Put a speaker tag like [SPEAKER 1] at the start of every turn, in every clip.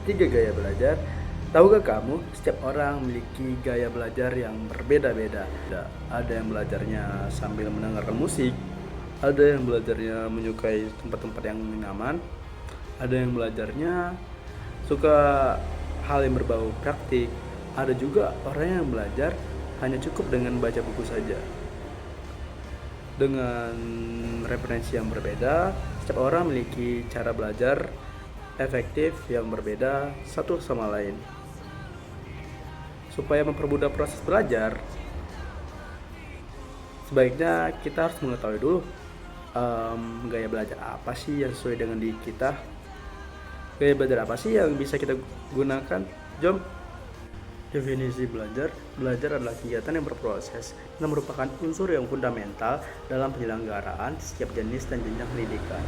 [SPEAKER 1] Tiga gaya belajar. Tahukah kamu, setiap orang memiliki gaya belajar yang berbeda-beda. Ada yang belajarnya sambil mendengarkan musik, ada yang belajarnya menyukai tempat-tempat yang nyaman, ada yang belajarnya suka hal yang berbau praktik, ada juga orang yang belajar hanya cukup dengan baca buku saja. Dengan referensi yang berbeda, setiap orang memiliki cara belajar efektif yang berbeda satu sama lain. Supaya mempermudah proses belajar, sebaiknya kita harus mengetahui dulu gaya belajar apa sih yang sesuai dengan diri kita. Gaya belajar apa sih yang bisa kita gunakan? Jom. Definisi belajar. Belajar adalah kegiatan yang berproses dan merupakan unsur yang fundamental dalam penyelenggaraan setiap jenis dan jenjang pendidikan.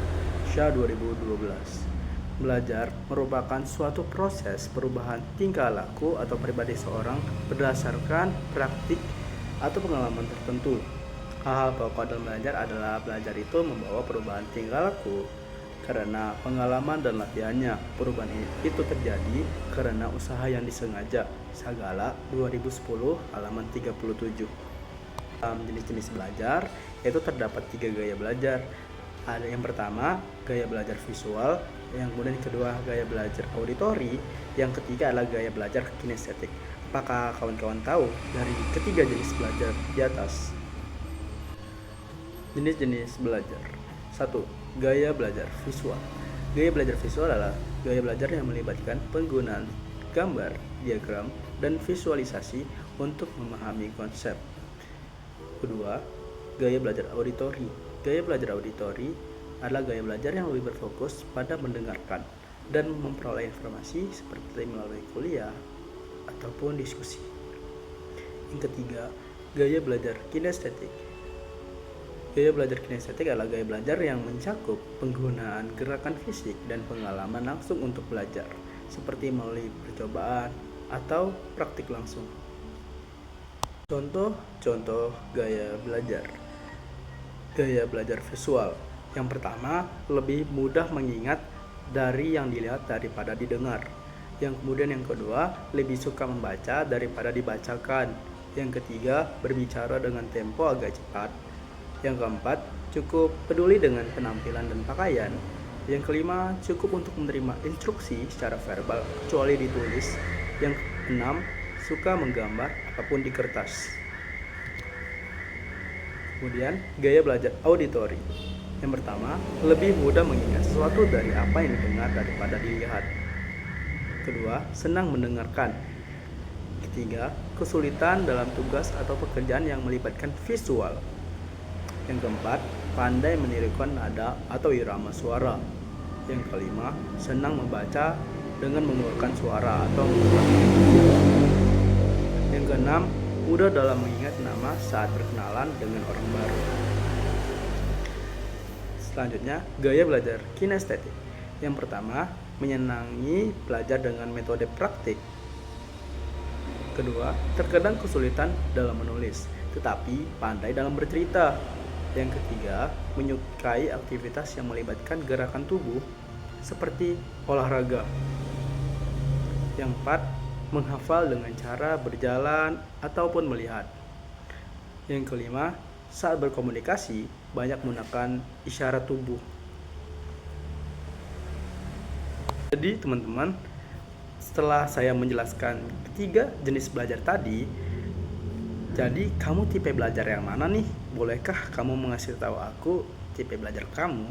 [SPEAKER 1] SHA 2012. Belajar merupakan suatu proses perubahan tingkah laku atau pribadi seorang berdasarkan praktik atau pengalaman tertentu. Hal-hal pokok dalam belajar adalah belajar itu membawa perubahan tingkah laku karena pengalaman dan latihannya. Perubahan itu terjadi karena usaha yang disengaja. Sagala 2010 halaman 37. Jenis-jenis belajar yaitu terdapat 3 gaya belajar. Ada yang pertama gaya belajar visual, yang kemudian kedua gaya belajar auditori, yang ketiga adalah gaya belajar kinestetik. Apakah kawan-kawan tahu dari ketiga jenis belajar di atas? Jenis-jenis belajar. 1. Gaya belajar visual. Gaya belajar visual adalah gaya belajar yang melibatkan penggunaan gambar, diagram, dan visualisasi untuk memahami konsep. Kedua, gaya belajar auditori. Gaya belajar auditori adalah gaya belajar yang lebih berfokus pada mendengarkan dan memperoleh informasi seperti melalui kuliah ataupun diskusi. Yang ketiga, gaya belajar kinestetik. Gaya belajar kinestetik adalah gaya belajar yang mencakup penggunaan gerakan fisik dan pengalaman langsung untuk belajar, seperti melalui percobaan atau praktik langsung. Contoh gaya belajar. Gaya belajar visual. Yang pertama, lebih mudah mengingat dari yang dilihat daripada didengar. Yang kemudian yang kedua, lebih suka membaca daripada dibacakan. Yang ketiga, berbicara dengan tempo agak cepat. Yang keempat, cukup peduli dengan penampilan dan pakaian. Yang kelima, cukup untuk menerima instruksi secara verbal kecuali ditulis. Yang keenam, suka menggambar apapun di kertas. Kemudian, gaya belajar auditori. Yang pertama, lebih mudah mengingat sesuatu dari apa yang didengar daripada dilihat. Kedua, senang mendengarkan. Ketiga, kesulitan dalam tugas atau pekerjaan yang melibatkan visual. Yang keempat, pandai menirukan nada atau irama suara. Yang kelima, senang membaca dengan mengeluarkan suara atau mengeluarkan. Yang keenam, mudah dalam mengingat nama saat berkenalan dengan orang baru. Selanjutnya, gaya belajar kinestetik. Yang pertama, menyenangi belajar dengan metode praktik. Kedua, terkadang kesulitan dalam menulis, tetapi pandai dalam bercerita. Yang ketiga, menyukai aktivitas yang melibatkan gerakan tubuh seperti olahraga. Yang keempat, menghafal dengan cara berjalan ataupun melihat. Yang kelima, saat berkomunikasi banyak menggunakan isyarat tubuh. Jadi teman-teman, setelah saya menjelaskan ketiga jenis belajar tadi, jadi kamu tipe belajar yang mana nih? Bolehkah kamu mengasih tahu aku tipe belajar kamu?